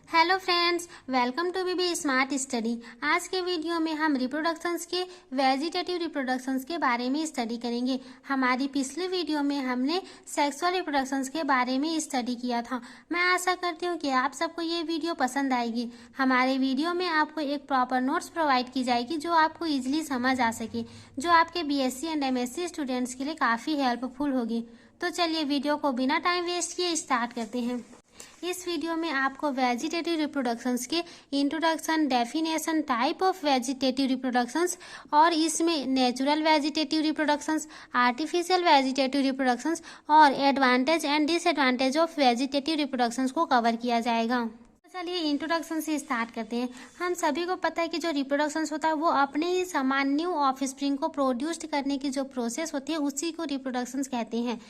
Hello friends, welcome to BB smart study. आज के video में हम रिप्रोडक्शंस के वेजिटेटिव रिप्रोडक्शंस के बारे में स्टडी करेंगे। हमारी पिछली वीडियो में हमने सेक्सुअल रिप्रोडक्शंस के बारे में स्टडी किया था। मैं आशा करती हूँ कि आप सबको ये वीडियो पसंद आएगी। हमारे वीडियो में आपको एक प्रॉपर नोट्स प्रोवाइड की जाएगी जो आपको ईजिली समझ आ सके, जो आपके बीएससी एंड एमएससी स्टूडेंट्स के लिए काफ़ी हेल्पफुल होगी। तो चलिए वीडियो को बिना टाइम वेस्ट किए स्टार्ट करते हैं। इस वीडियो में आपको वेजिटेटिव रिप्रोडक्शंस के introduction, definition, type of vegetative reproductions और इसमें natural vegetative reproductions, artificial vegetative reproductions और advantage and disadvantage of vegetative reproductions को कवर किया जाएगा। चलिए इंट्रोडक्शन से स्टार्ट करते हैं। हम सभी को पता है कि जो रिप्रोडक्शंस होता है वो अपने ही समान न्यू ऑफस्प्रिंग को प्रोड्यूस करने की जो प्रोसेस होती है उसी को रिप्रोडक्शंस कहते हैं।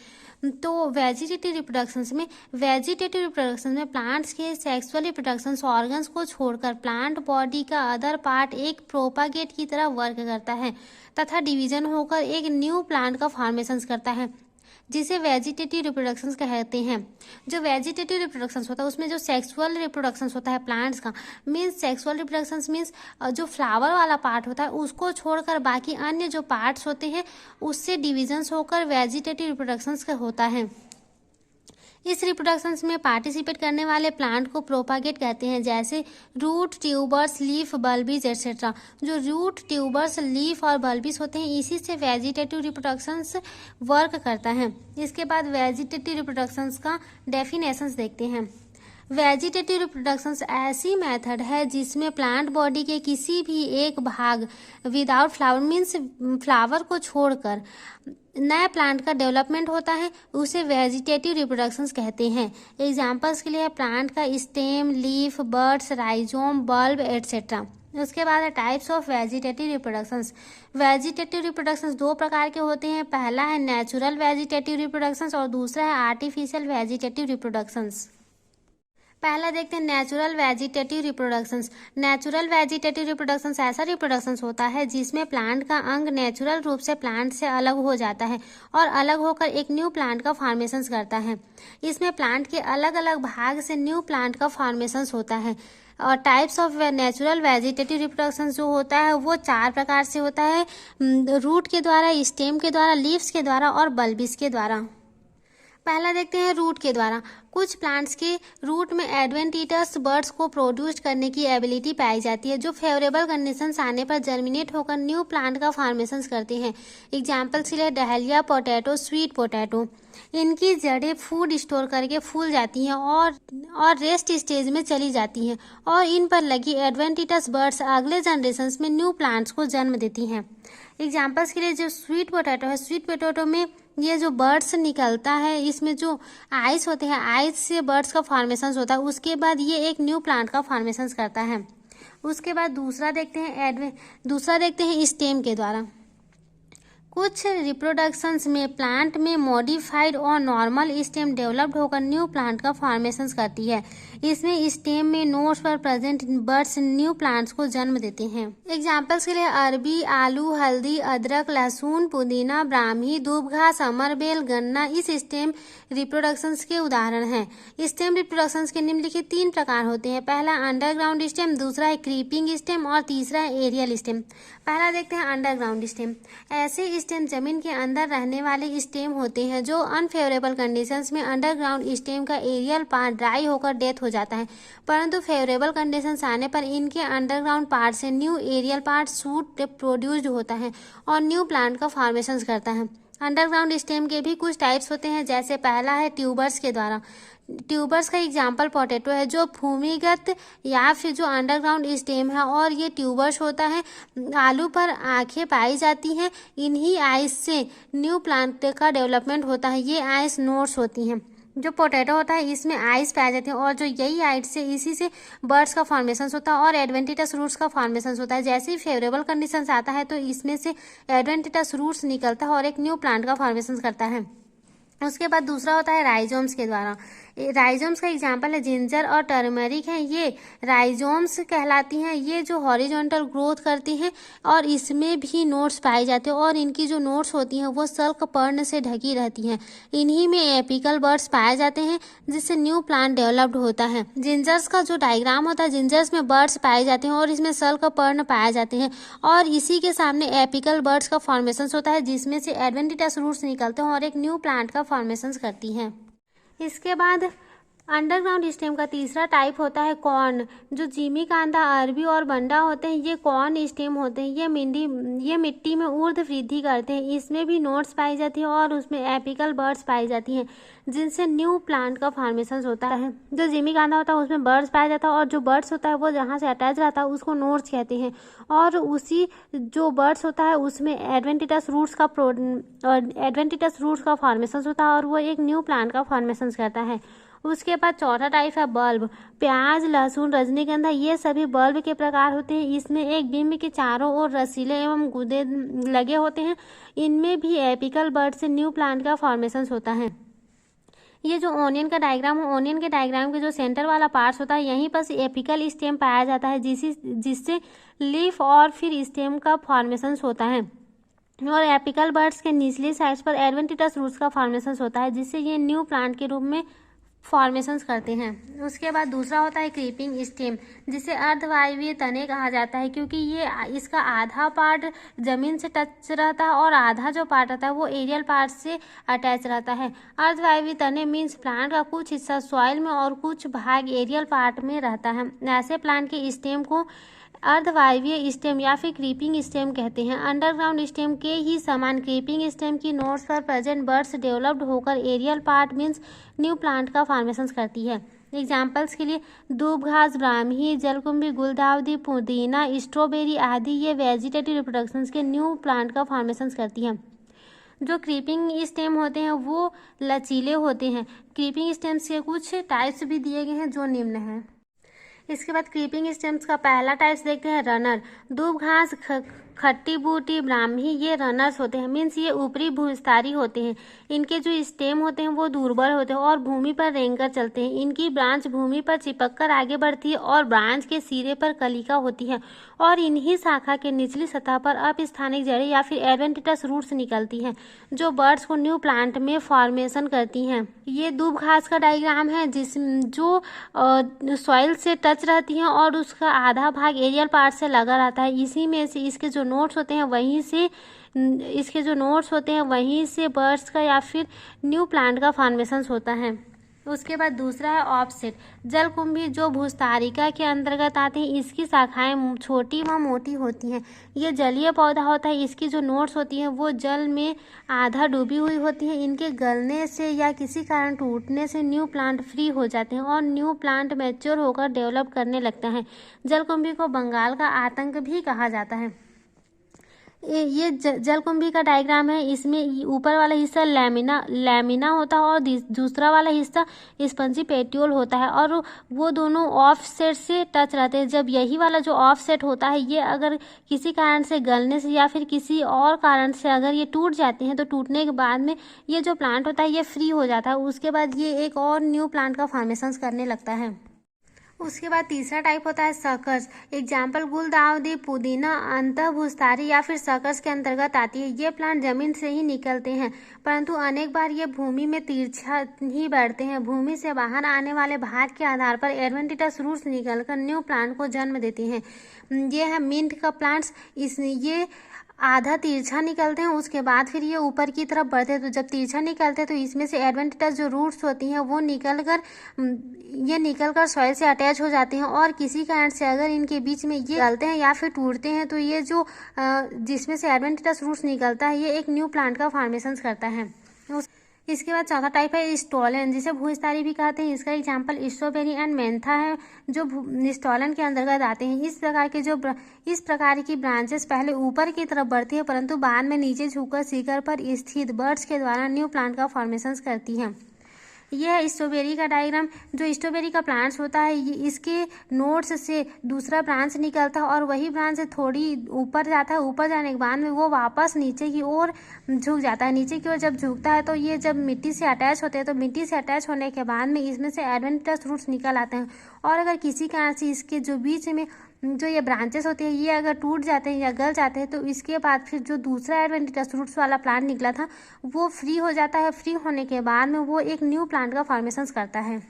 तो वेजिटेटिव रिप्रोडक्शंस में प्लांट्स के सेक्सुअल रिप्रोडक्शंस ऑर्गन्स को छोड़कर प्लांट बॉडी का अदर पार्ट एक प्रोपागेट की तरह वर्क करता है तथा डिवीजन होकर एक न्यू प्लांट का फॉर्मेशन करता है, जिसे वेजिटेटिव रिप्रोडक्शंस कहते हैं। जो वेजिटेटिव रिप्रोडक्शंस होता है उसमें जो सेक्सुअल रिप्रोडक्शंस होता है प्लांट्स का, मीन्स सेक्सुअल रिप्रोडक्शंस मीन्स जो फ्लावर वाला पार्ट होता है उसको छोड़कर बाकी अन्य जो पार्ट्स होते हैं उससे डिविजन्स होकर वेजिटेटिव रिप्रोडक्शंस का होता है। इस रिप्रोडक्शंस में पार्टिसिपेट करने वाले प्लांट को प्रोपागेट कहते हैं, जैसे रूट, ट्यूबर्स, लीफ, बल्बिस एक्सेट्रा। जो रूट, ट्यूबर्स, लीफ और बल्बिस होते हैं इसी से वेजिटेटिव रिप्रोडक्शंस वर्क करता है। इसके बाद वेजिटेटिव रिप्रोडक्शंस का डेफिनेशंस देखते हैं। वेजिटेटिव रिप्रोडक्शंस ऐसी मेथड है जिसमें प्लांट बॉडी के किसी भी एक भाग विदाउट फ्लावर मीन्स फ्लावर को छोड़कर नए प्लांट का डेवलपमेंट होता है, उसे वेजिटेटिव रिप्रोडक्शंस कहते हैं। एग्जांपल्स के लिए प्लांट का stem, leaf, birds, rhizome, bulb etcetera. उसके बाद है types of vegetative reproductions. Vegetative reproductions दो प्रकार के होते हैं। पहला है नेचुरल वेजिटेटिव रिप्रोडक्शंस और दूसरा है आर्टिफिशियल वेजिटेटिव रिप्रोडक्शंस। पहला देखते हैं natural vegetative reproductions. Natural vegetative reproductions ऐसा रिप्रोडक्शंस होता है जिसमें प्लांट का अंग नेचुरल रूप से प्लांट से अलग हो जाता है और अलग होकर एक न्यू प्लांट का फॉर्मेशन करता है। इसमें प्लांट के अलग अलग भाग से न्यू प्लांट का फॉर्मेशन होता है। और types of natural vegetative reproduction जो होता है वो चार प्रकार से होता है, रूट के द्वारा, स्टेम के द्वारा, लीव्स के द्वारा और बल्बिस के द्वारा। पहला देखते हैं रूट के द्वारा। कुछ प्लांट्स के रूट में एडवेंटिटस बर्ड्स को प्रोड्यूस करने की एबिलिटी पाई जाती है, जो फेवरेबल कंडीशंस आने पर जर्मिनेट होकर न्यू प्लांट का फॉर्मेशन करते हैं। एग्जाम्पल्स के लिए डहेलिया, पोटैटो, स्वीट पोटैटो। इनकी जड़ें फूड स्टोर करके फूल जाती हैं और रेस्ट स्टेज में चली जाती हैं और इन पर लगी एडवेंटिटस बर्ड्स अगले जनरेशंस में न्यू प्लांट्स को जन्म देती हैं। एग्जाम्पल्स के लिए जो स्वीट पोटैटो है, स्वीट पोटैटो में ये जो बर्ड्स निकलता है इसमें जो आइस होते हैं, आइस से बर्ड्स का फॉर्मेशन होता है, उसके बाद ये एक न्यू प्लांट का फॉर्मेशन करता है। उसके बाद दूसरा देखते हैं स्टेम के द्वारा। कुछ रिप्रोडक्शंस में प्लांट में मॉडिफाइड और नॉर्मल स्टेम डेवलप्ड होकर न्यू प्लांट का फॉर्मेशन करती है। इसमें स्टेम में नोड्स पर प्रेजेंट बर्ड्स न्यू प्लांट्स को जन्म देते हैं। एग्जाम्पल्स के लिए अरबी, आलू, हल्दी, अदरक, लहसुन, पुदीना, ब्राह्मी, दूब घास, अमरबेल, गन्ना इस स्टेम रिप्रोडक्शंस के उदाहरण हैं। स्टेम रिप्रोडक्शंस के निम्नलिखित तीन प्रकार होते हैं। पहला अंडरग्राउंड स्टेम, दूसरा है क्रीपिंग स्टेम और तीसरा है एरियल स्टेम। पहला देखते हैं अंडरग्राउंड स्टेम। ऐसे स्टेम जमीन के अंदर रहने वाले स्टेम होते हैं जो अनफेवरेबल कंडीशंस में अंडरग्राउंड स्टेम का एरियल पार्ट ड्राई होकर डेथ हो जाता है, परंतु फेवरेबल कंडीशंस आने पर इनके अंडरग्राउंड पार्ट से new aerial part shoot produced होता है और न्यू प्लांट का फॉर्मेशन करता है। अंडरग्राउंड स्टेम के भी कुछ टाइप्स होते हैं, जैसे पहला है ट्यूबर्स के द्वारा। ट्यूबर्स का एग्जाम्पल पोटैटो है, जो भूमिगत या फिर जो अंडरग्राउंड स्टेम है और ये ट्यूबर्स होता है। आलू पर आंखें पाई जाती हैं, इन्हीं आइस से न्यू प्लांट का डेवलपमेंट होता है। ये आइस नोड्स होती हैं। जो पोटैटो होता है इसमें आइस पाए जाते हैं और जो यही आइस से इसी से बर्ड्स का फॉर्मेशन होता है और एडवेंटिटस रूट्स का फॉर्मेशन होता है। जैसे ही फेवरेबल कंडीशंस आता है तो इसमें से एडवेंटिटस रूट्स निकलता है और एक न्यू प्लांट का फॉर्मेशन करता है। उसके बाद दूसरा होता है राइजोम्स के द्वारा। राइजोम्स का एग्जाम्पल है जिंजर और टर्मरिक है, ये राइजोम्स कहलाती हैं। ये जो हॉरिजॉन्टल ग्रोथ करती हैं और इसमें भी नोड्स पाए जाते हैं और इनकी जो नोड्स होती हैं वो सल्क पर्ण से ढकी रहती हैं। इन्हीं में एपिकल बर्ड्स पाए जाते हैं जिससे न्यू प्लांट डेवलप्ड होता है। जिंजर्स का जो डायग्राम होता है, जिंजर्स में बर्ड्स पाए जाते हैं और इसमें सल्क पर्ण पाए जाते हैं और इसी के सामने एपिकल बर्ड्स का फॉर्मेशन होता है जिसमें से एडवेंटिटस रूट्स निकलते हैं और एक न्यू प्लांट का फॉर्मेशन करती हैं। इसके बाद अंडरग्राउंड स्टेम का तीसरा टाइप होता है कॉर्न। जो जिमीकांदा, अरबी और बंडा होते हैं ये कॉर्न स्टेम होते हैं। ये मिट्टी में ऊर्ध्व वृद्धि करते हैं। इसमें भी नोड्स पाई जाती है और उसमें एपिकल बर्ड्स पाई जाती हैं जिनसे न्यू प्लांट का फॉर्मेशन होता है। जो जिमीकांदा होता है उसमें बर्ड्स पाया जाता है और जो बर्ड्स होता है वो जहाँ से अटैच रहता है उसको नोड्स कहते हैं और उसी जो बर्ड्स होता है उसमें एडवेंटिटस रूट्स का फॉर्मेशन होता है और वो एक न्यू प्लांट का फॉर्मेशन करता है। उसके बाद चौथा टाइप है बल्ब। प्याज, लहसुन, रजनीगंधा ये सभी बल्ब के प्रकार होते हैं। इसमें एक बिंब के चारों ओर रसीले एवं गुदे लगे होते हैं। इनमें भी एपिकल बर्ड से न्यू प्लांट का फॉर्मेशन होता है। ये जो ओनियन का डायग्राम है, ओनियन के डायग्राम के जो सेंटर वाला पार्ट होता है यहीं पर एपिकल स्टेम पाया जाता है जिससे लीफ और फिर स्टेम का फॉर्मेशन होता है और एपिकल बर्ड्स के निचली साइड पर एडवेंटिटस रूट्स का फॉर्मेशन होता है जिससे ये न्यू प्लांट के रूप में फॉर्मेशंस करते हैं। उसके बाद दूसरा होता है क्रीपिंग स्टेम जिसे अर्धवायवीय तने कहा जाता है क्योंकि ये इसका आधा पार्ट जमीन से टच रहता है और आधा जो पार्ट रहता है वो एरियल पार्ट से अटैच रहता है। अर्धवायवीय तने मीन्स प्लांट का कुछ हिस्सा सॉइल में और कुछ भाग एरियल पार्ट में रहता है। ऐसे प्लांट के स्टेम को अर्धवायवीय स्टेम या फिर क्रीपिंग स्टेम कहते हैं। अंडरग्राउंड स्टेम के ही समान क्रीपिंग स्टेम की नोड्स पर प्रेजेंट बर्ड्स डेवलप्ड होकर aerial part means new plant का फॉर्मेशन करती है। एग्जाम्पल्स के लिए दूब घास, ब्राह्मी, जलकुंभी, गुलदाउदी, पुदीना, स्ट्रॉबेरी आदि ये वेजिटेटिव रिप्रोडक्शन के न्यू प्लांट का फॉर्मेशन करती हैं। जो क्रीपिंग स्टेम होते हैं वो लचीले होते हैं। क्रीपिंग स्टेम्स के कुछ टाइप्स भी दिए गए हैं जो निम्न हैं। इसके बाद क्रीपिंग स्टेम्स का पहला टाइप्स देखते हैं रनर। दूब घास, खट्टी बूटी, ब्राह्मी ये रनर्स होते हैं मीन्स ये ऊपरी भूविस्तारी होते हैं। इनके जो स्टेम होते हैं वो दुर्बल होते हैं और भूमि पर रेंगकर चलते हैं। इनकी ब्रांच भूमि पर चिपककर आगे बढ़ती है और ब्रांच के सिरे पर कलिका होती है और इन्हीं शाखा के निचली सतह पर अपस्थानिक जड़ें या फिर एडवेंटिटस रूट्स निकलती हैं जो बर्ड्स को न्यू प्लांट में फॉर्मेशन करती हैं। ये दूब घास का डायग्राम है जो सॉइल से टच रहती हैं और उसका आधा भाग एरियल पार्ट से लगा रहता है। इसी में से इसके जो नोट्स होते हैं वहीं से बर्ड्स का या फिर न्यू प्लांट का फॉर्मेशन होता है। उसके बाद दूसरा है ऑफसेट। जलकुंभी जो भूस्तारिका के अंतर्गत आते हैं, इसकी शाखाएं छोटी व मोटी होती हैं। ये जलीय पौधा होता है। इसकी जो नोट्स होती हैं वो जल में आधा डूबी हुई होती हैं। इनके गलने से या किसी कारण टूटने से न्यू प्लांट फ्री हो जाते हैं और न्यू प्लांट मैच्योर होकर डेवलप करने लगता है। जलकुंभी को बंगाल का आतंक भी कहा जाता है। ये जलकुंभी का डायग्राम है। इसमें ऊपर वाला हिस्सा लैमिना होता है और दूसरा वाला हिस्सा स्पंजी पेट्यूल होता है और वो दोनों ऑफ सेट से टच रहते हैं। जब यही वाला जो ऑफ सेट होता है ये अगर किसी कारण से गलने से या फिर किसी और कारण से अगर ये टूट जाते हैं तो टूटने के बाद में ये जो प्लांट होता है ये फ्री हो जाता है। उसके बाद ये एक और न्यू प्लांट का फॉर्मेशन करने लगता है। उसके बाद तीसरा टाइप होता है सकर्स। एग्जाम्पल गुलदाउदी, पुदीना अंतःभूस्तारी या फिर सकर्स के अंतर्गत आती है। ये प्लांट जमीन से ही निकलते हैं परंतु अनेक बार ये भूमि में तिरछा ही बढ़ते हैं। भूमि से बाहर आने वाले भाग के आधार पर एडवेंटिटस रूट्स निकलकर न्यू प्लांट को जन्म देते हैं। ये है मिंट का प्लांट्स। ये आधा तिरछा निकलते हैं उसके बाद फिर ये ऊपर की तरफ बढ़ते हैं। तो जब तिरछा निकलते हैं तो इसमें से एडवेंटिटस जो रूट्स होती हैं वो निकलकर सॉइल से अटैच हो जाते हैं और किसी कारण से अगर इनके बीच में ये गलते हैं या फिर टूटते हैं तो ये जो जिसमें से एडवेंटिटस रूट्स निकलता है ये एक न्यू प्लांट का फॉर्मेशन करता है। इसके बाद चौथा टाइप है स्टोलन जिसे भूस्तारी भी कहते हैं। इसका एग्जाम्पल स्ट्रॉबेरी एंड मेंथा है जो स्टोलन के अंतर्गत आते हैं। इस प्रकार की ब्रांचेस पहले ऊपर की तरफ बढ़ती है परंतु बाद में नीचे झुककर शिखर पर स्थित बर्ड्स के द्वारा न्यू प्लांट का फॉर्मेशन करती हैं। यह है स्ट्रॉबेरी का डायग्राम। जो स्ट्रॉबेरी का प्लांट्स होता है ये इसके नोड्स से दूसरा ब्रांच निकलता है और वही ब्रांच से थोड़ी ऊपर जाता है। ऊपर जाने के बाद में वो वापस नीचे की ओर झुक जाता है। नीचे की ओर जब झुकता है तो ये जब मिट्टी से अटैच होते हैं तो मिट्टी से अटैच होने के बाद में इसमें से एडवेंटिटस रूट्स निकल आते हैं। और अगर किसी कारण से इसके जो बीच में जो ये ब्रांचेस होते हैं ये अगर टूट जाते हैं या गल जाते हैं तो इसके बाद फिर जो दूसरा एडवेंटिटस रूट्स वाला प्लांट निकला था वो फ्री हो जाता है। फ्री होने के बाद में वो एक न्यू प्लांट का फॉर्मेशन करता है।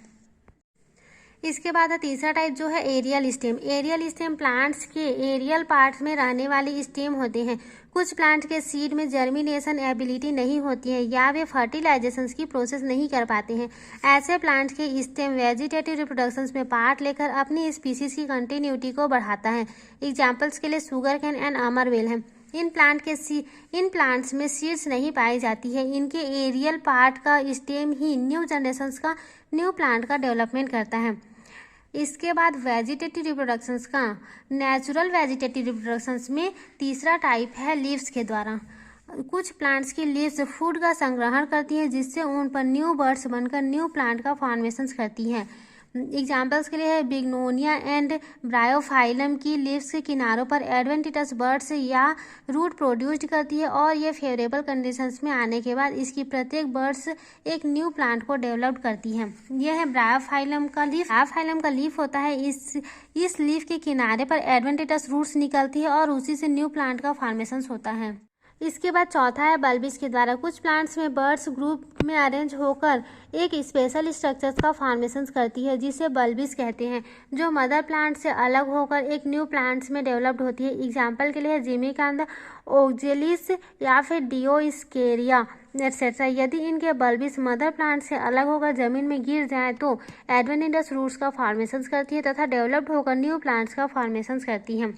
इसके बाद है तीसरा टाइप जो है aerial stem. Aerial stem plants के एरियल पार्ट्स में रहने वाले स्टेम होते हैं। कुछ प्लांट के सीड में जर्मिनेशन एबिलिटी नहीं होती है या वे फर्टिलाइजेशन की प्रोसेस नहीं कर पाते हैं। ऐसे प्लांट के स्टेम वेजिटेटिव रिप्रोडक्शन में पार्ट लेकर अपनी स्पीसीज की कंटिन्यूटी को बढ़ाता है। एग्जाम्पल्स के लिए शुगर कैन एंड अमरवेल हैं। इन प्लांट्स में सीड्स नहीं पाई जाती है। इनके एरियल पार्ट का स्टेम ही न्यू जनरेशंस का न्यू प्लांट का डेवलपमेंट करता है। इसके बाद वेजिटेटिव रिप्रोडक्शंस का नेचुरल वेजिटेटिव रिप्रोडक्शंस में तीसरा टाइप है लीव्स के द्वारा। कुछ प्लांट्स की लीव्स फूड का संग्रहण करती हैं जिससे उन पर न्यू बर्ड्स बनकर न्यू प्लांट का फॉर्मेशन करती हैं। एग्जाम्पल्स के लिए है बिग्नोनिया एंड ब्रायोफाइलम की लीव्स के किनारों पर एडवेंटिटस बर्ड्स या रूट प्रोड्यूस्ड करती है और ये फेवरेबल कंडीशंस में आने के बाद इसकी प्रत्येक बर्ड्स एक न्यू प्लांट को डेवलप करती है। यह है ब्रायोफाइलम का लीफ। ब्रायोफाइलम का लीफ होता है इस लीफ के किनारे पर एडवेंटिटस रूट्स निकलती है और उसी से न्यू प्लांट का फॉर्मेशन होता है। इसके बाद चौथा है बल्बिस के द्वारा। कुछ प्लांट्स में बर्ड्स ग्रुप में अरेंज होकर एक स्पेशल स्ट्रक्चर्स का फॉर्मेशन करती है जिसे बल्बिस कहते हैं, जो मदर प्लांट से अलग होकर एक न्यू प्लांट्स में डेवलप्ड होती है। एग्जाम्पल के लिए जिमिकांदा, ओक्जेलिस या फिर डियोस्केरिया एक्सेट्रा। यदि इनके बल्बिस मदर प्लांट से अलग होकर जमीन में गिर जाएं तो एडवेंटिटस रूट्स का फॉर्मेशन करती है तथा डेवलप्ड होकर न्यू प्लांट्स का फॉर्मेशन करती हैं।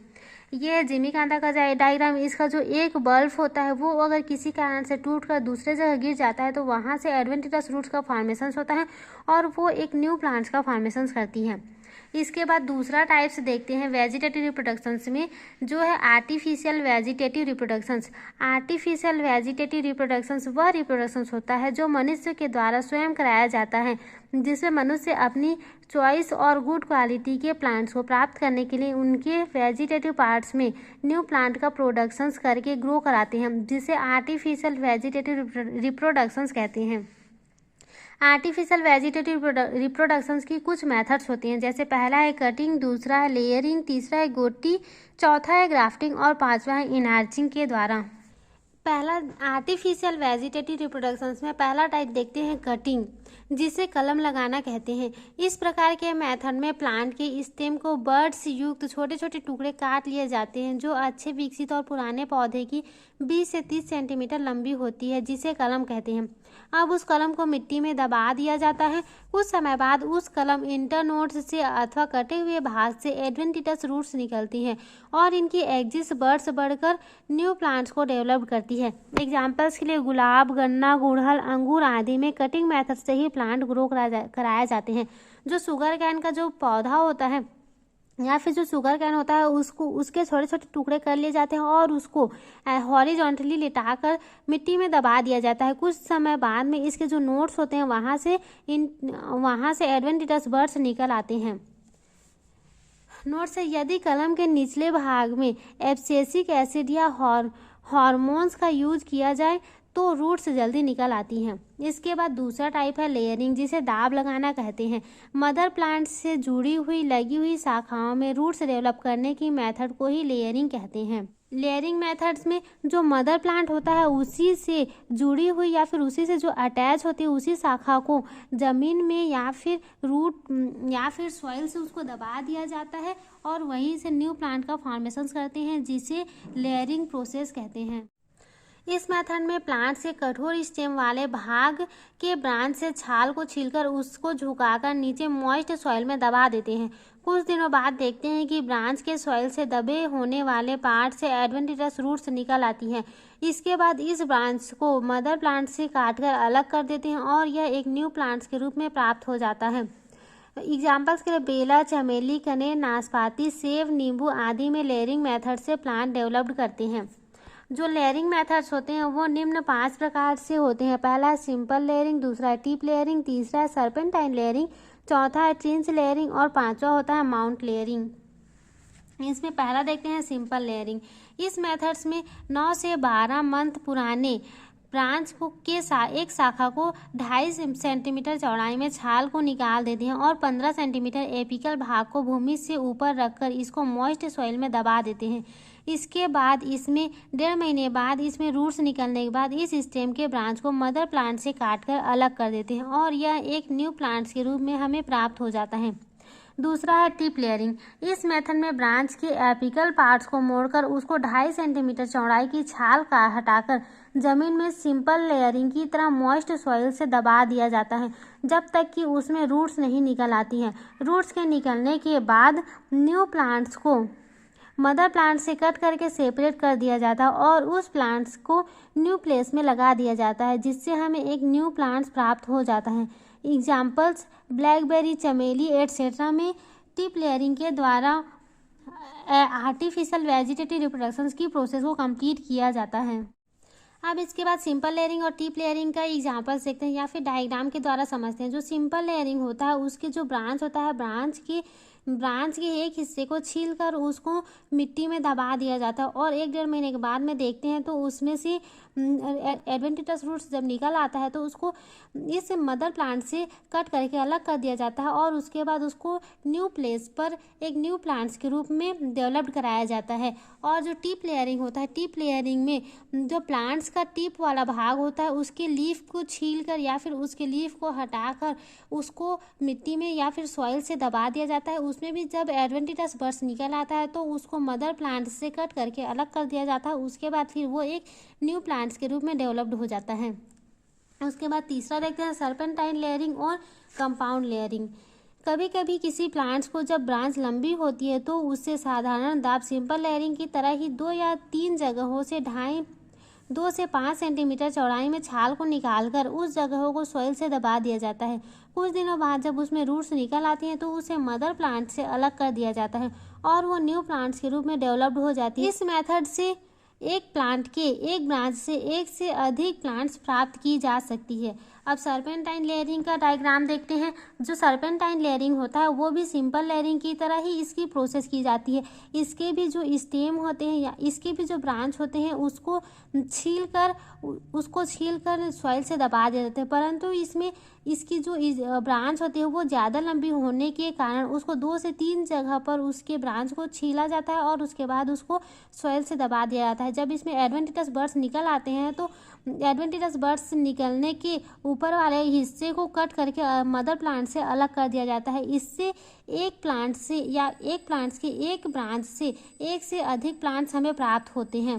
ये जिमिकांदा का डायग्राम। इसका जो एक बल्ब होता है वो अगर किसी कारण से टूटकर दूसरे जगह गिर जाता है तो वहाँ से एडवेंटिटस रूट्स का फॉर्मेशन होता है और वो एक न्यू प्लांट्स का फॉर्मेशन करती है। इसके बाद दूसरा टाइप्स देखते हैं वेजिटेटिव रिप्रोडक्शंस में, जो है artificial vegetative reproductions. Artificial vegetative reproductions वह रिप्रोडक्शंस होता है जो मनुष्य के द्वारा स्वयं कराया जाता है, जिसमें मनुष्य अपनी चॉइस और गुड क्वालिटी के प्लांट्स को प्राप्त करने के लिए उनके वेजिटेटिव पार्ट्स में न्यू प्लांट का प्रोडक्शंस करके ग्रो कराते हैं, जिसे आर्टिफिशियल वेजिटेटिव रिप्रोडक्शंस कहते हैं। आर्टिफिशियल वेजिटेटिव रिप्रोडक्शंस की कुछ मेथड्स होती हैं, जैसे पहला है कटिंग, दूसरा है लेयरिंग, तीसरा है गोटी, चौथा है ग्राफ्टिंग और पांचवा है इनहार्चिंग के द्वारा। पहला आर्टिफिशियल वेजिटेटिव रिप्रोडक्शंस में पहला टाइप देखते हैं कटिंग, जिसे कलम लगाना कहते हैं। इस प्रकार के मेथड में प्लांट के स्टेम को बर्ड्स युक्त छोटे छोटे टुकड़े काट लिए जाते हैं जो अच्छे विकसित और पुराने पौधे की 20 से 30 सेंटीमीटर लंबी होती है, जिसे कलम कहते हैं। अब उस कलम को मिट्टी में दबा दिया जाता है। कुछ समय बाद उस कलम इंटरनोड्स से अथवा कटे हुए भाग से एडवेंटिटस रूट्स निकलती हैं और इनकी एक्सिस बर्ड्स बढ़कर न्यू प्लांट्स को डेवलप करती है। एग्जाम्पल्स के लिए गुलाब, गन्ना, गुड़हल, अंगूर आदि में कटिंग मेथड से ही प्लांट ग्रो कराए जाते हैं। जो शुगर कैन का जो पौधा होता है या फिर जो शुगर कैन होता है उसके छोटे छोटे टुकड़े कर लिए जाते हैं और उसको हॉरिजॉन्टली लिटाकर मिट्टी में दबा दिया जाता है। कुछ समय बाद में इसके जो नोड्स होते हैं वहाँ से एडवेंटिटस बर्ड्स निकल आते हैं। नोट से यदि कलम के निचले भाग में एब्सिसिक एसिड या हार्मोन्स का यूज किया जाए तो रूट्स जल्दी निकल आती हैं। इसके बाद दूसरा टाइप है लेयरिंग, जिसे दाब लगाना कहते हैं। मदर प्लांट से जुड़ी हुई लगी हुई शाखाओं में रूट्स डेवलप करने की मेथड को ही लेयरिंग कहते हैं। लेयरिंग मेथड्स में जो मदर प्लांट होता है उसी से जुड़ी हुई या फिर उसी से जो अटैच होती है उसी शाखा को जमीन में या फिर रूट या फिर सॉइल से उसको दबा दिया जाता है और वहीं से न्यू प्लांट का फॉर्मेशन करते हैं, जिसे लेयरिंग प्रोसेस कहते हैं। इस मेथड में प्लांट के कठोर स्टेम वाले भाग के ब्रांच से छाल को छीलकर उसको झुकाकर नीचे मॉइस्ट सॉइल में दबा देते हैं। कुछ दिनों बाद देखते हैं कि ब्रांच के सॉइल से दबे होने वाले पार्ट से एडवेंटिटस रूट्स निकल आती हैं। इसके बाद इस ब्रांच को मदर प्लांट से काटकर अलग कर देते हैं और यह एक न्यू प्लांट्स के रूप में प्राप्त हो जाता है। एग्जाम्पल्स के लिए बेला, चमेली, कनेर, नाशपाती, सेब, नींबू आदि में लेयरिंग मेथड से प्लांट डेवलप्ड करते हैं। जो लेयरिंग मेथड्स होते हैं वो निम्न 5 प्रकार से होते हैं। पहला है सिंपल लेयरिंग, दूसरा है टिप लेयरिंग, तीसरा है सर्पेंटाइन लेयरिंग, चौथा है ट्रेंच लेयरिंग और पांचवा होता है माउंट लेयरिंग। इसमें पहला देखते हैं सिंपल लेयरिंग। इस मेथड्स में 9 से 12 मंथ पुराने ब्रांच को एक शाखा को 2.5 सेंटीमीटर चौड़ाई में छाल को निकाल देते हैं और 15 सेंटीमीटर एपिकल भाग को भूमि से ऊपर रखकर इसको मॉइस्ट सॉइल में दबा देते हैं। इसके बाद इसमें 1.5 महीने बाद इसमें रूट्स निकलने के बाद इस स्टेम के ब्रांच को मदर प्लांट से काटकर अलग कर देते हैं और यह एक न्यू प्लांट्स के रूप में हमें प्राप्त हो जाता है। दूसरा है टिप लेयरिंग। इस मेथड में ब्रांच के एपिकल पार्ट्स को मोड़कर उसको 2.5 सेंटीमीटर चौड़ाई की छाल का हटाकर जमीन में सिंपल लेयरिंग की तरह मॉइस्ट सॉइल से दबा दिया जाता है जब तक कि उसमें रूट्स नहीं निकल आती हैं। रूट्स के निकलने के बाद न्यू प्लांट्स को मदर प्लांट से कट करके सेपरेट कर दिया जाता है और उस प्लांट्स को न्यू प्लेस में लगा दिया जाता है, जिससे हमें एक न्यू प्लांट्स प्राप्त हो जाता है। एग्जाम्पल्स ब्लैकबेरी, चमेली एटसेट्रा में टिप लेयरिंग के द्वारा आर्टिफिशियल वेजिटेटिव रिप्रोडक्शन की प्रोसेस को कंप्लीट किया जाता है। अब इसके बाद सिंपल लेयरिंग और टिप लेयरिंग का एग्जाम्पल्स देखते हैं या फिर डायग्राम के द्वारा समझते हैं। जो सिंपल लेयरिंग होता है उसके जो ब्रांच होता है, ब्रांच के एक हिस्से को छीलकर उसको मिट्टी में दबा दिया जाता है और 1-1.5 महीने के बाद में देखते हैं तो उसमें से एडवेंटिटस रूट्स जब निकल आता है तो उसको इस मदर प्लांट से कट करके अलग कर दिया जाता है और उसके बाद उसको न्यू प्लेस पर एक न्यू प्लांट्स के रूप में डेवलप्ड कराया जाता है। और जो टिप लेयरिंग होता है, टिप लेयरिंग में जो प्लांट्स का टिप वाला भाग होता है उसके लीफ को छीलकर या फिर उसके लीफ को हटाकर उसको मिट्टी में या फिर सॉइल से दबा दिया जाता है। उसमें भी जब एडवेंटिटस बर्ड्स निकल आता है तो उसको मदर प्लांट से कट करके अलग कर दिया जाता है। उसके बाद फिर वो एक न्यू प्लांट्स के रूप में डेवलप्ड हो जाता है। उसके बाद तीसरा देखते हैं सर्पेंटाइन लेयरिंग और कंपाउंड लेयरिंग। कभी कभी किसी प्लांट्स को जब ब्रांच लंबी होती है तो उससे साधारण दाब सिंपल लेयरिंग की तरह ही 2 या 3 जगहों से 2 से 5 सेंटीमीटर चौड़ाई में छाल को निकालकर उस जगहों को सॉइल से दबा दिया जाता है। कुछ दिनों बाद जब उसमें रूट्स निकल आती हैं तो उसे मदर प्लांट से अलग कर दिया जाता है और वो न्यू प्लांट्स के रूप में डेवलप्ड हो जाती है। इस मेथड से एक प्लांट के एक ब्रांच से एक से अधिक प्लांट्स प्राप्त की जा सकती है। अब सर्पेंटाइन लेयरिंग का डायग्राम देखते हैं। जो सर्पेंटाइन लेयरिंग होता है वो भी सिंपल लेयरिंग की तरह ही इसकी प्रोसेस की जाती है। इसके भी जो स्टेम होते हैं या इसके भी जो ब्रांच होते हैं उसको छीलकर सॉइल से दबा दिए जाते हैं, परंतु इसमें इसकी जो ब्रांच होती है वो ज़्यादा लंबी होने के कारण उसको 2 से 3 जगह पर उसके ब्रांच को छीला जाता है और उसके बाद उसको सॉइल से दबा दिया जाता है। जब इसमें एडवेंटिटस बर्ड्स निकल आते हैं तो एडवेंटिटस बर्ड्स निकलने के ऊपर वाले हिस्से को कट करके मदर प्लांट से अलग कर दिया जाता है। इससे एक प्लांट्स के एक ब्रांच से एक से अधिक प्लांट्स हमें प्राप्त होते हैं।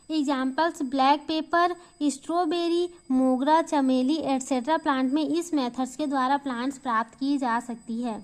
एग्जाम्पल्स ब्लैक पेपर, स्ट्रॉबेरी, मोगरा, चमेली एटसेट्रा प्लांट में इस मेथड्स के द्वारा प्लांट्स प्राप्त की जा सकती है।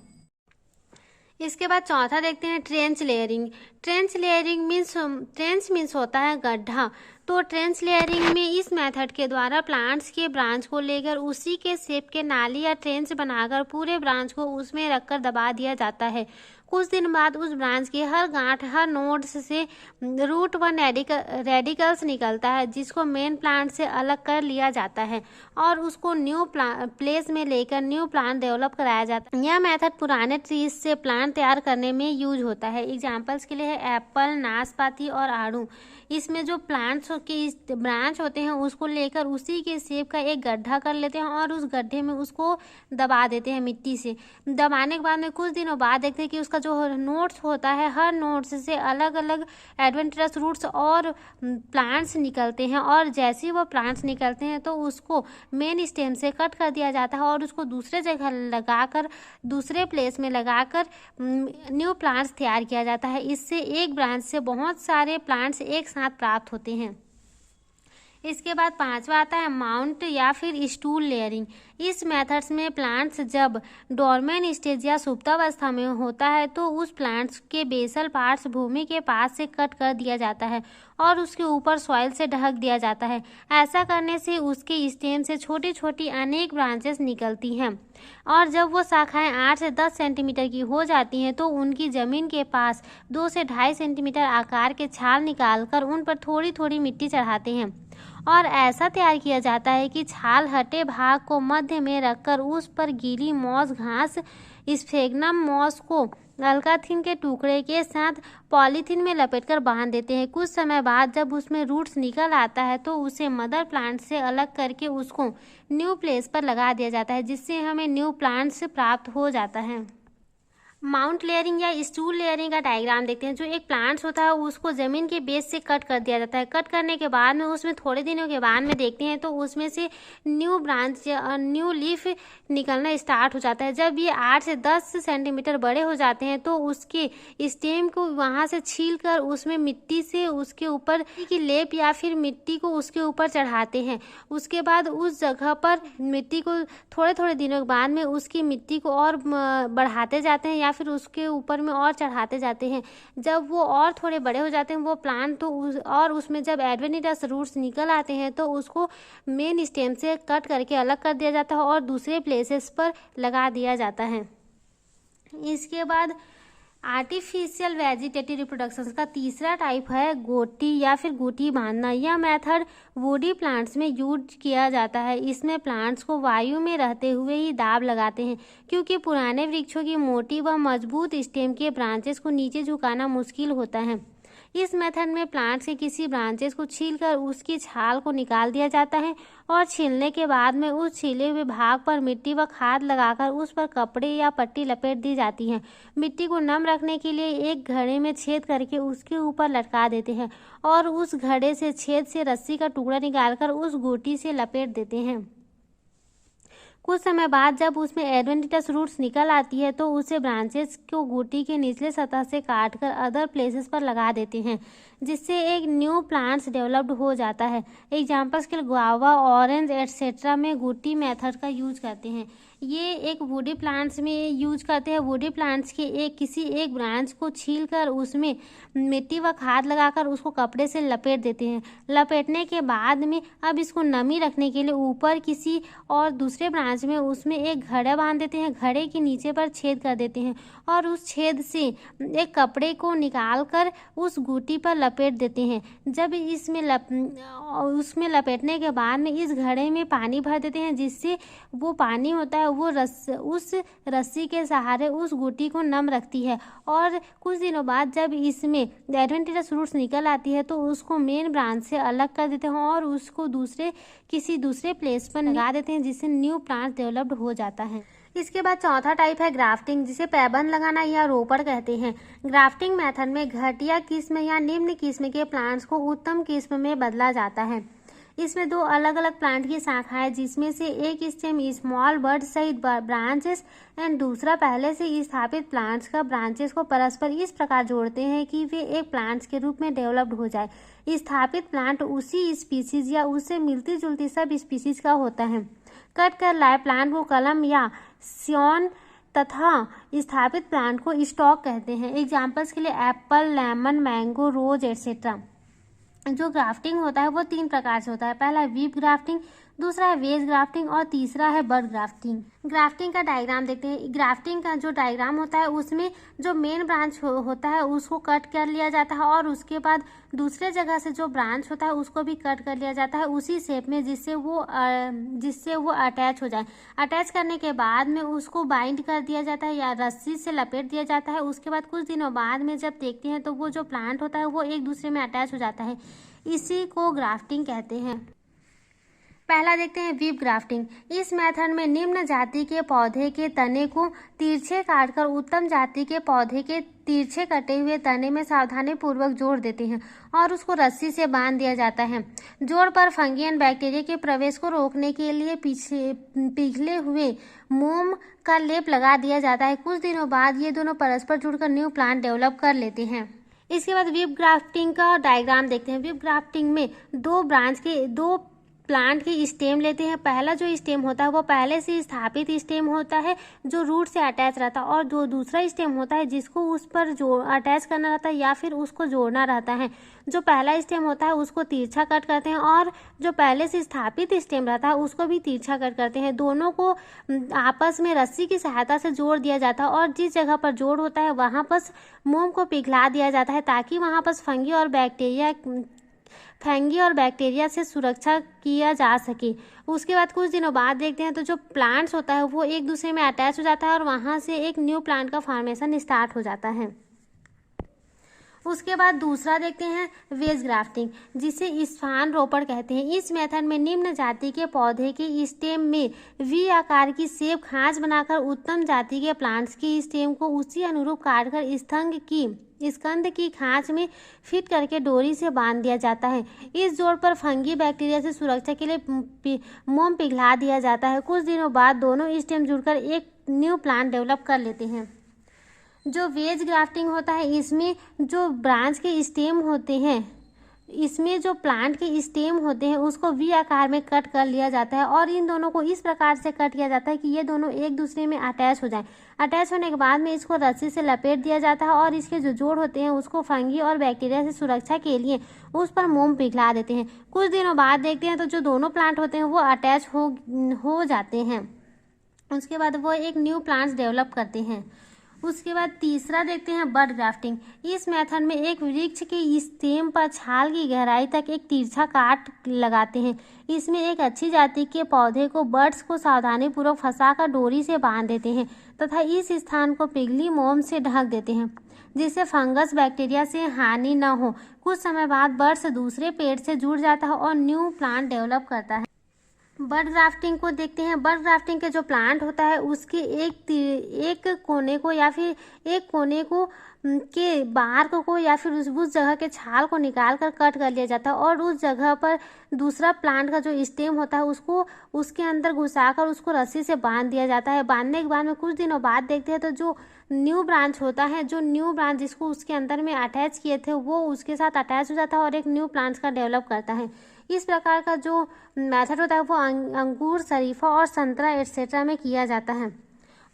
इसके बाद चौथा देखते हैं ट्रेंच लेयरिंग। ट्रेंच मीन्स होता है गड्ढा। तो ट्रेंच लेयरिंग में इस मेथड के द्वारा प्लांट्स के ब्रांच को लेकर उसी के शेप के नाली या ट्रेंच बनाकर पूरे ब्रांच को उसमें रखकर दबा दिया जाता है। कुछ दिन बाद उस ब्रांच के हर गांठ, हर नोड्स से रूट व रेडिकल्स निकलता है जिसको मेन प्लांट से अलग कर लिया जाता है और उसको न्यू प्लेस में लेकर न्यू प्लांट डेवलप कराया जाता है। यह मेथड पुराने ट्रीज से प्लांट तैयार करने में यूज होता है। एग्जाम्पल्स के लिए है एप्पल, नाशपाती और आड़ू। इसमें जो प्लांट्स के ब्रांच होते हैं उसको लेकर उसी के शेप का एक गड्ढा कर लेते हैं और उस गड्ढे में उसको दबा देते हैं मिट्टी से। दबाने के बाद में कुछ दिनों बाद देखते हैं कि उसका जो नोड्स होता है, हर नोड्स से अलग अलग एडवेंटिटस रूट्स और प्लांट्स निकलते हैं और जैसे ही वो प्लांट्स निकलते हैं तो उसको मेन स्टेम से कट कर दिया जाता है और उसको दूसरे जगह लगाकर, दूसरे प्लेस में लगाकर न्यू प्लांट्स तैयार किया जाता है। इससे एक ब्रांच से बहुत सारे प्लांट्स एक साथ प्राप्त होते हैं। इसके बाद पांचवा आता है माउंट या फिर स्टूल लेयरिंग। इस मेथड्स में प्लांट्स जब डोर्मेंट स्टेज या सुप्तावस्था में होता है तो उस प्लांट्स के बेसल पार्ट्स भूमि के पास से कट कर दिया जाता है और उसके ऊपर सॉइल से ढक दिया जाता है। ऐसा करने से उसके स्टेम से छोटी छोटी अनेक ब्रांचेस निकलती हैं और जब वो शाखाएं 8 से 10 सेंटीमीटर की हो जाती हैं तो उनकी जमीन के पास 2 से 2.5 सेंटीमीटर आकार के छाल निकालकर उन पर थोड़ी थोड़ी मिट्टी चढ़ाते हैं और ऐसा तैयार किया जाता है कि छाल हटे भाग को मध्य में रखकर उस पर गीली मॉस घास स्फेग्नम मॉस को अल्काथीन के टुकड़े के साथ पॉलीथीन में लपेटकर बांध देते हैं। कुछ समय बाद जब उसमें रूट्स निकल आता है तो उसे मदर प्लांट से अलग करके उसको न्यू प्लेस पर लगा दिया जाता है, जिससे हमें न्यू प्लांट्स प्राप्त हो जाता है। माउंट लेयरिंग या स्टूल लेयरिंग का डायग्राम देखते हैं। जो एक प्लांट्स होता है उसको जमीन के बेस से कट कर दिया जाता है। कट करने के बाद में उसमें थोड़े दिनों के बाद में देखते हैं तो उसमें से न्यू ब्रांच या न्यू लीफ निकलना स्टार्ट हो जाता है। जब ये 8 से 10 सेंटीमीटर बड़े हो जाते हैं तो उसके स्टेम को वहाँ से छील कर उसमें मिट्टी से उसके ऊपर की लेप या फिर मिट्टी को उसके ऊपर चढ़ाते हैं। उसके बाद उस जगह पर मिट्टी को थोड़े थोड़े दिनों के बाद में उसकी मिट्टी को और बढ़ाते जाते हैं या फिर उसके ऊपर में और चढ़ाते जाते हैं। जब वो और थोड़े बड़े हो जाते हैं वो प्लांट तो उसमें जब एडवेंटिडस रूट्स निकल आते हैं तो उसको मेन स्टेम से कट करके अलग कर दिया जाता है और दूसरे प्लेसेस पर लगा दिया जाता है। इसके बाद आर्टिफिशियल वेजिटेटिव रिप्रोडक्शन का तीसरा टाइप है गोटी या फिर गुटी बांधना। यह मेथड वुडी प्लांट्स में यूज किया जाता है। इसमें प्लांट्स को वायु में रहते हुए ही दाब लगाते हैं क्योंकि पुराने वृक्षों की मोटी व मजबूत स्टेम के ब्रांचेस को नीचे झुकाना मुश्किल होता है। इस मेथड में प्लांट्स के किसी ब्रांचेस को छीलकर उसकी छाल को निकाल दिया जाता है और छीलने के बाद में उस छीले हुए भाग पर मिट्टी व खाद लगाकर उस पर कपड़े या पट्टी लपेट दी जाती है। मिट्टी को नम रखने के लिए एक घड़े में छेद करके उसके ऊपर लटका देते हैं और उस घड़े से छेद से रस्सी का टुकड़ा निकालकर उस गोटी से लपेट देते हैं। कुछ समय बाद जब उसमें एडवेंटिडस रूट्स निकल आती है तो उसे ब्रांचेस को गुटी के निचले सतह से काटकर अदर प्लेसेस पर लगा देते हैं, जिससे एक न्यू प्लांट्स डेवलप्ड हो जाता है। एग्जाम्पल्स के लिए गुआवा, ऑरेंज एटसेट्रा में गुटी मेथड का यूज करते हैं। ये एक वुडी प्लांट्स में यूज करते हैं। वुडी प्लांट्स के किसी एक ब्रांच को छीलकर उसमें मिट्टी व खाद लगाकर उसको कपड़े से लपेट देते हैं। लपेटने के बाद में अब इसको नमी रखने के लिए ऊपर किसी और दूसरे ब्रांच में उसमें एक घड़ा बांध देते हैं। घड़े के नीचे पर छेद कर देते हैं और उस छेद से एक कपड़े को निकाल कर उस गुटी पर लपेट देते हैं। जब उसमें लपेटने के बाद में इस घड़े में पानी भर देते हैं, जिससे वो पानी होता है वो उस रस्सी के सहारे उस गुटी को नम रखती है। और कुछ दिनों बाद जब इसमें एडवेंटिडस रूट्स निकल आती है तो उसको मेन ब्रांच से अलग कर देते हैं और उसको किसी दूसरे प्लेस पर लगा देते हैं, जिससे न्यू प्लांट डेवलप्ड हो जाता है। इसके बाद चौथा टाइप है ग्राफ्टिंग, जिसे पैबंद लगाना या रोपड़ कहते हैं। ग्राफ्टिंग मेथड में घटिया किस्म या निम्न किस्म के प्लांट्स को उत्तम किस्म में बदला जाता है। इसमें दो अलग अलग प्लांट की शाखाएं, जिसमें से एक स्टेम स्मॉल बर्ड सहित ब्रांचेस एंड दूसरा पहले से स्थापित प्लांट्स का ब्रांचेस को परस्पर इस प्रकार जोड़ते हैं कि वे एक प्लांट्स के रूप में डेवलप्ड हो जाए। स्थापित प्लांट उसी स्पीसीज या उससे मिलती जुलती सब स्पीसीज का होता है। कट कर लाए प्लांट को कलम या सियोन तथा स्थापित प्लांट को स्टॉक कहते हैं। एग्जाम्पल्स के लिए एप्पल, लेमन, मैंगो, रोज एटसेट्रा। जो ग्राफ्टिंग होता है वो 3 प्रकार से होता है। पहला है वीव ग्राफ्टिंग, दूसरा है वेज ग्राफ्टिंग और तीसरा है बर्ड ग्राफ्टिंग। ग्राफ्टिंग का डायग्राम देखते हैं। ग्राफ्टिंग का जो डायग्राम होता है उसमें जो मेन ब्रांच होता है उसको कट कर लिया जाता है और उसके बाद दूसरे जगह से जो ब्रांच होता है उसको भी कट कर लिया जाता है उसी शेप में, जिससे वो अटैच हो जाए। अटैच करने के बाद में उसको बाइंड कर दिया जाता है या रस्सी से लपेट दिया जाता है। उसके बाद कुछ दिनों बाद में जब देखते हैं तो वो जो प्लांट होता है वो एक दूसरे में अटैच हो जाता है। इसी को ग्राफ्टिंग कहते हैं। पहला देखते हैं वीव ग्राफ्टिंग। इस मेथड में निम्न जाति के पौधे के तने को तिरछे काटकर उत्तम जाति के पौधे के तिरछे कटे हुए तने में सावधानी पूर्वक जोड़ देते हैं और उसको रस्सी से बांध दिया जाता है। जोड़ पर फंगी एंड बैक्टीरिया के प्रवेश को रोकने के लिए पिघले हुए मोम का लेप लगा दिया जाता है। कुछ दिनों बाद ये दोनों परस्पर जुड़कर न्यू प्लांट डेवलप कर लेते हैं। इसके बाद वीव ग्राफ्टिंग का डायग्राम देखते हैं। वीव ग्राफ्टिंग में दो प्लांट की स्टेम लेते हैं। पहला जो स्टेम होता है वो पहले से स्थापित स्टेम होता है जो रूट से अटैच रहता है, और जो दूसरा स्टेम होता है जिसको उस पर अटैच करना रहता है या फिर उसको जोड़ना रहता है। जो पहला स्टेम होता है उसको तिरछा कट करते हैं, और जो पहले से स्थापित स्टेम रहता है उसको भी तिरछा कट करते हैं। दोनों को आपस में रस्सी की सहायता से जोड़ दिया जाता है, और जिस जगह पर जोड़ होता है वहाँ पर मोम को पिघला दिया जाता है ताकि वहाँ पर फंगी और बैक्टीरिया से सुरक्षा किया जा सके। उसके बाद कुछ दिनों बाद देखते हैं तो जो प्लांट्स होता है वो एक दूसरे में अटैच हो जाता है और वहाँ से एक न्यू प्लांट का फॉर्मेशन स्टार्ट हो जाता है। उसके बाद दूसरा देखते हैं वेज ग्राफ्टिंग, जिसे स्थान रोपण कहते हैं। इस मेथड में निम्न जाति के पौधे के स्टेम में वी आकार की शेप खांच बनाकर उत्तम जाति के प्लांट्स की स्टेम को उसी अनुरूप काटकर स्कंद की खांच में फिट करके डोरी से बांध दिया जाता है। इस जोड़ पर फंगी बैक्टीरिया से सुरक्षा के लिए मोम पिघला दिया जाता है। कुछ दिनों बाद दोनों स्टेम जुड़कर एक न्यू प्लांट डेवलप कर लेते हैं। जो वेज ग्राफ्टिंग होता है इसमें जो ब्रांच के स्टेम होते हैं, इसमें जो प्लांट के स्टेम होते हैं उसको वी आकार में कट कर लिया जाता है, और इन दोनों को इस प्रकार से कट किया जाता है कि ये दोनों एक दूसरे में अटैच हो जाएं। अटैच होने के बाद में इसको रस्सी से लपेट दिया जाता है, और इसके जो जोड़ होते हैं उसको फंगी और बैक्टीरिया से सुरक्षा के लिए उस पर मोम पिघला देते हैं। कुछ दिनों बाद देखते हैं तो जो दोनों प्लांट होते हैं वो अटैच हो जाते हैं। उसके बाद वो एक न्यू प्लांट्स डेवलप करते हैं। उसके बाद तीसरा देखते हैं बड ग्राफ्टिंग। इस मेथड में एक वृक्ष के स्टेम पर छाल की गहराई तक एक तिरछा काट लगाते हैं। इसमें एक अच्छी जाति के पौधे को बड्स को सावधानीपूर्वक फंसाकर डोरी से बांध देते हैं तथा इस स्थान को पिघली मोम से ढक देते हैं जिससे फंगस बैक्टीरिया से हानि न हो। कुछ समय बाद बड्स दूसरे पेड़ से जुड़ जाता है और न्यू प्लांट डेवलप करता है। बड ग्राफ्टिंग को देखते हैं। बड ग्राफ्टिंग के जो प्लांट होता है उसके एक कोने को या फिर एक कोने को के बार्क को या फिर उस जगह के छाल को निकाल कर कट कर लिया जाता है, और उस जगह पर दूसरा प्लांट का जो स्टेम होता है उसको उसके अंदर घुसाकर उसको रस्सी से बांध दिया जाता है। बांधने के बाद में कुछ दिनों बाद देखते हैं तो जो न्यू ब्रांच होता है, जो न्यू ब्रांच जिसको उसके अंदर में अटैच किए थे वो उसके साथ अटैच हो जाता है और एक न्यू प्लांट्स का डेवलप करता है। इस प्रकार का जो मेथड होता है वो अंगूर, शरीफा और संतरा एटसेट्रा में किया जाता है।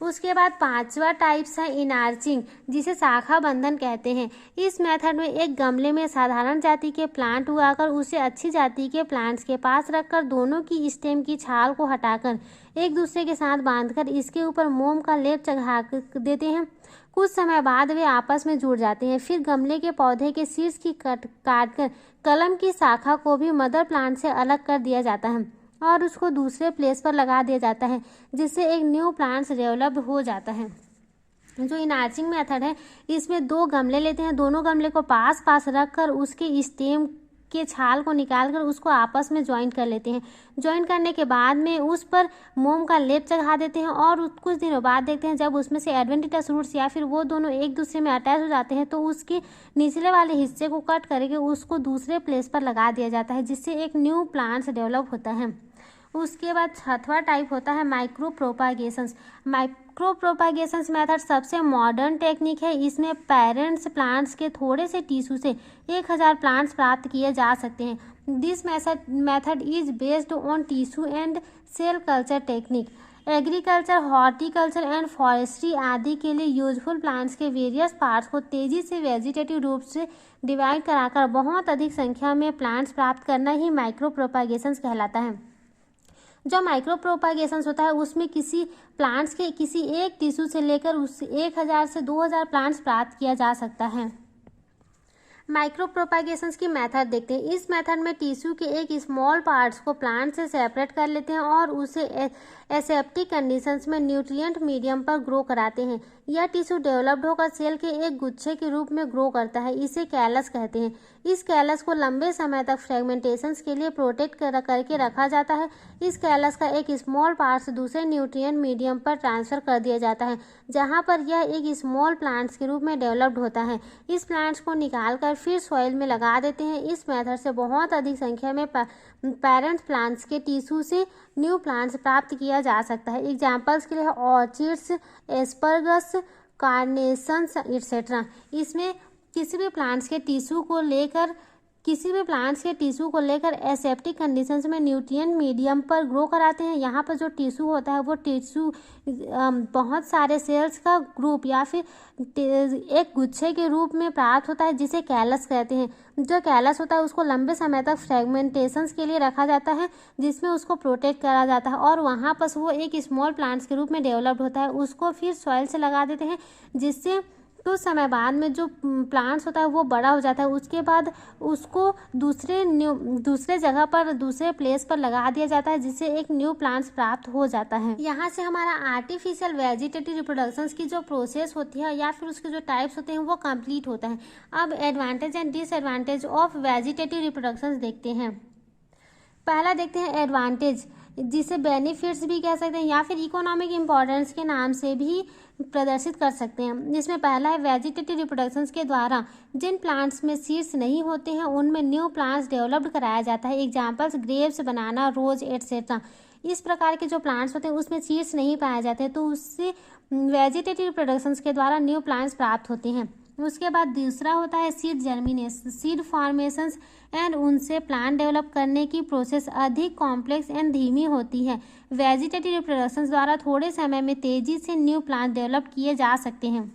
उसके बाद पांचवा टाइप्स है इनार्चिंग, जिसे शाखा बंधन कहते हैं। इस मेथड में एक गमले में साधारण जाति के प्लांट उगाकर उसे अच्छी जाति के प्लांट्स के पास रखकर दोनों की स्टेम की छाल को हटाकर एक दूसरे के साथ बांधकर इसके ऊपर मोम का लेप चढ़ा देते हैं। कुछ समय बाद वे आपस में जुड़ जाते हैं। फिर गमले के पौधे के शीर्ष की काटकर कलम की शाखा को भी मदर प्लांट से अलग कर दिया जाता है और उसको दूसरे प्लेस पर लगा दिया जाता है जिससे एक न्यू प्लांट्स डेवलप हो जाता है। जो इनार्चिंग मेथड है इसमें दो गमले लेते हैं, दोनों गमले को पास पास रखकर उसके स्टेम के छाल को निकालकर उसको आपस में ज्वाइंट कर लेते हैं। ज्वाइंट करने के बाद में उस पर मोम का लेप चढ़ा देते हैं और कुछ दिनों बाद देखते हैं जब उसमें से एडवेंटिटस रूट्स या फिर वो दोनों एक दूसरे में अटैच हो जाते हैं तो उसके निचले वाले हिस्से को कट करके उसको दूसरे प्लेस पर लगा दिया जाता है जिससे एक न्यू प्लांट्स डेवलप होता है। उसके बाद छठवां टाइप होता है माइक्रो प्रोपागेशंस। माइक्रो प्रोपागेशंस मेथड सबसे मॉडर्न टेक्निक है। इसमें पेरेंट्स प्लांट्स के थोड़े से टिश्यू से 1000 प्लांट्स प्राप्त किए जा सकते हैं। This method is based on tissue and cell culture technique. Agriculture, horticulture and forestry आदि के लिए यूजफुल प्लांट्स के वेरियस पार्ट्स को तेजी से वेजिटेटिव रूप से डिवाइड कराकर बहुत अधिक संख्या में प्लांट्स प्राप्त करना ही माइक्रो प्रोपागेशंस कहलाता है। जो माइक्रो प्रोपागेशंस होता है उसमें किसी प्लांट्स के किसी एक टिश्यू से लेकर उस 1000 से 2000 प्लांट्स प्राप्त किया जा सकता है। माइक्रो प्रोपागेशंस की मेथड देखते हैं। इस मेथड में टिश्यू के एक स्मॉल पार्ट्स को प्लांट से सेपरेट कर लेते हैं और उसे एसेप्टिक कंडीशंस में न्यूट्रिएंट मीडियम पर ग्रो कराते हैं। यह टिश्यू डेवलप्ड होकर सेल के एक गुच्छे के रूप में ग्रो करता है। इसे कैलस कहते हैं। इस कैलस को लंबे समय तक फ्रेगमेंटेशंस के लिए प्रोटेक्ट करके रखा जाता है। इस कैलस का एक स्मॉल पार्ट दूसरे न्यूट्रिएंट मीडियम पर ट्रांसफर कर दिया जाता है जहां पर यह एक स्मॉल प्लांट्स के रूप में डेवलप्ड होता है। इस प्लांट्स को निकालकर फिर सॉइल में लगा देते हैं। इस मेथड से बहुत अधिक संख्या में पेरेंट प्लांट्स के टिश्यू से न्यू प्लांट्स प्राप्त किया जा सकता है। एग्जाम्पल्स के लिए ऑर्चिड्स, एस्परगस, कार्नेशंस एटसेट्रा। इसमें किसी भी प्लांट्स के टिश्यू को लेकर एसेप्टिक कंडीशंस में न्यूट्रिएंट मीडियम पर ग्रो कराते हैं। यहाँ पर जो टिश्यू होता है वो टिश्यू बहुत सारे सेल्स का ग्रुप या फिर एक गुच्छे के रूप में प्राप्त होता है, जिसे कैलस कहते हैं। जो कैलस होता है उसको लंबे समय तक फ्रेगमेंटेशंस के लिए रखा जाता है, जिसमें उसको प्रोटेक्ट करा जाता है और वहाँ पर वो एक स्मॉल प्लांट्स के रूप में डेवलप्ड होता है। उसको फिर सॉइल से लगा देते हैं, जिससे कुछ समय बाद में जो प्लांट्स होता है वो बड़ा हो जाता है। उसके बाद उसको दूसरे जगह पर दूसरे प्लेस पर लगा दिया जाता है, जिससे एक न्यू प्लांट्स प्राप्त हो जाता है। यहाँ से हमारा आर्टिफिशियल वेजिटेटिव रिप्रोडक्शंस की जो प्रोसेस होती है या फिर उसके जो टाइप्स होते हैं वो कंप्लीट होता है। अब advantage and disadvantage of vegetative reproductions देखते हैं। पहला देखते हैं एडवांटेज, जिसे बेनिफिट्स भी कह सकते हैं या फिर इकोनॉमिक इम्पोर्टेंस के नाम से भी प्रदर्शित कर सकते हैं। जिसमें पहला है वेजिटेटिव रिप्रोडक्शंस के द्वारा जिन प्लांट्स में सीड्स नहीं होते हैं उनमें न्यू प्लांट्स डेवलप्ड कराया जाता है। एग्जांपल्स ग्रेप्स, बनाना, रोज एटसेट्रा। इस प्रकार के जो प्लांट्स होते हैं उसमें सीड्स नहीं पाए जाते, तो उससे वेजिटेटिव रिप्रोडक्शंस के द्वारा न्यू प्लांट्स प्राप्त होते हैं। उसके बाद दूसरा होता है seed germination, seed formations and उनसे प्लांट डेवलप करने की प्रोसेस अधिक कॉम्प्लेक्स एंड धीमी होती है। वेजिटेटिव रिप्रोडक्शंस द्वारा थोड़े समय में तेजी से न्यू प्लांट डेवलप किए जा सकते हैं।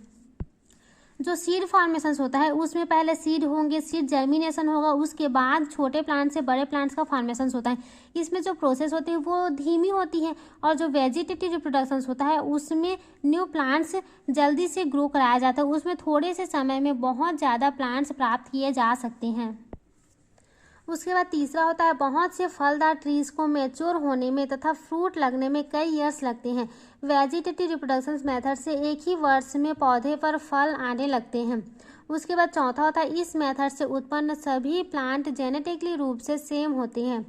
जो सीड फॉर्मेशंस होता है उसमें पहले सीड होंगे, सीड जर्मिनेशन होगा, उसके बाद छोटे प्लांट से बड़े प्लांट्स का फॉर्मेशंस होता है। इसमें जो प्रोसेस होती है वो धीमी होती है और जो वेजिटेटिव रिप्रोडक्शंस होता है उसमें न्यू प्लांट्स जल्दी से ग्रो कराया जाता है। उसमें थोड़े से समय में बहुत ज़्यादा प्लांट्स प्राप्त किए जा सकते हैं। उसके बाद तीसरा होता है बहुत से फलदार ट्रीज को मैच्योर होने में तथा फ्रूट लगने में कई ईयर्स लगते हैं। वेजिटेटिव रिप्रोडक्शन मेथड से एक ही वर्ष में पौधे पर फल आने लगते हैं। उसके बाद चौथा होता है इस मेथड से उत्पन्न सभी प्लांट जेनेटिकली रूप से सेम होते हैं।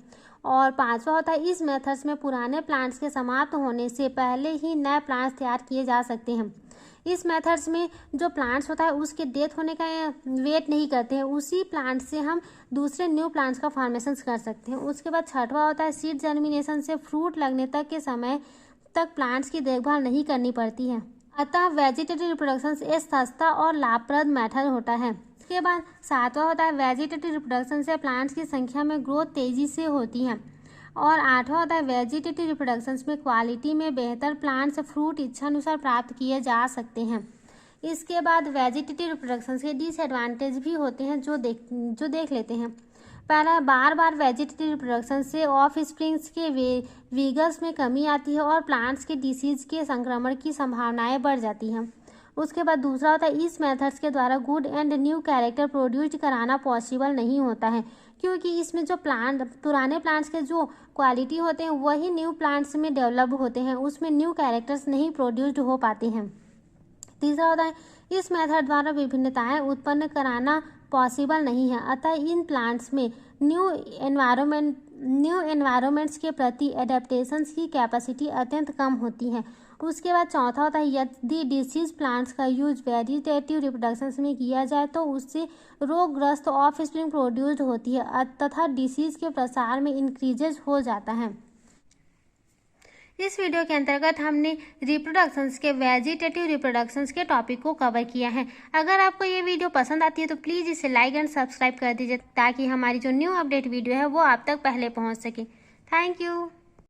और पांचवा होता है इस मेथड्स में पुराने प्लांट्स के समाप्त होने से पहले ही नए प्लांट्स तैयार किए जा सकते हैं। इस मेथड्स में जो प्लांट्स होता है उसके डेथ होने का वेट नहीं करते हैं, उसी प्लांट से हम दूसरे न्यू प्लांट्स का फॉर्मेशन कर सकते हैं। उसके बाद छठवां होता है सीड जर्मिनेशन से फ्रूट लगने तक के समय तक प्लांट्स की देखभाल नहीं करनी पड़ती है। अतः वेजिटेटिव रिप्रोडक्शन एक सस्ता और लाभप्रद मेथड होता है। इसके बाद सातवां होता है वेजिटेटिव रिप्रोडक्शन से प्लांट्स की संख्या में ग्रोथ तेजी से होती है। और आठवां होता है वेजिटेटिव रिप्रोडक्शंस में क्वालिटी में बेहतर प्लांट्स फ्रूट इच्छानुसार प्राप्त किए जा सकते हैं। इसके बाद वेजिटेटिव रिप्रोडक्शंस के डिसएडवांटेज भी होते हैं जो देख लेते हैं। पहला, बार बार वेजिटेटिव रिप्रोडक्शन से ऑफ स्प्रिंग्स के वीगस में कमी आती है और प्लांट्स के डिसीज के संक्रमण की संभावनाएं बढ़ जाती हैं। उसके बाद दूसरा होता है इस मेथड्स के द्वारा good and new character produce कराना पॉसिबल नहीं होता है, क्योंकि इसमें जो पुराने प्लांट्स के जो क्वालिटी होते हैं वही न्यू प्लांट्स में डेवलप होते हैं, उसमें न्यू कैरेक्टर्स नहीं प्रोड्यूस्ड हो पाते हैं। तीसरा होता है इस मेथड द्वारा विभिन्नताएं उत्पन्न कराना पॉसिबल नहीं है, अतः इन प्लांट्स में न्यू एनवायरमेंट्स के प्रति एडेप्टेशंस की कैपेसिटी अत्यंत कम होती है। उसके बाद चौथा होता है यदि डिसीज प्लांट्स का यूज वेजिटेटिव रिप्रोडक्शन में किया जाए तो उससे रोगग्रस्त ऑफ स्प्रिंग प्रोड्यूस्ड होती है तथा डिसीज के प्रसार में इंक्रीजेज हो जाता है। इस वीडियो के अंतर्गत हमने रिप्रोडक्शंस के वेजिटेटिव रिप्रोडक्शंस के टॉपिक को कवर किया है। अगर आपको ये वीडियो पसंद आती है तो प्लीज़ इसे लाइक एंड सब्सक्राइब कर दीजिए ताकि हमारी जो न्यू अपडेट वीडियो है वो आप तक पहले पहुंच सके। Thank you.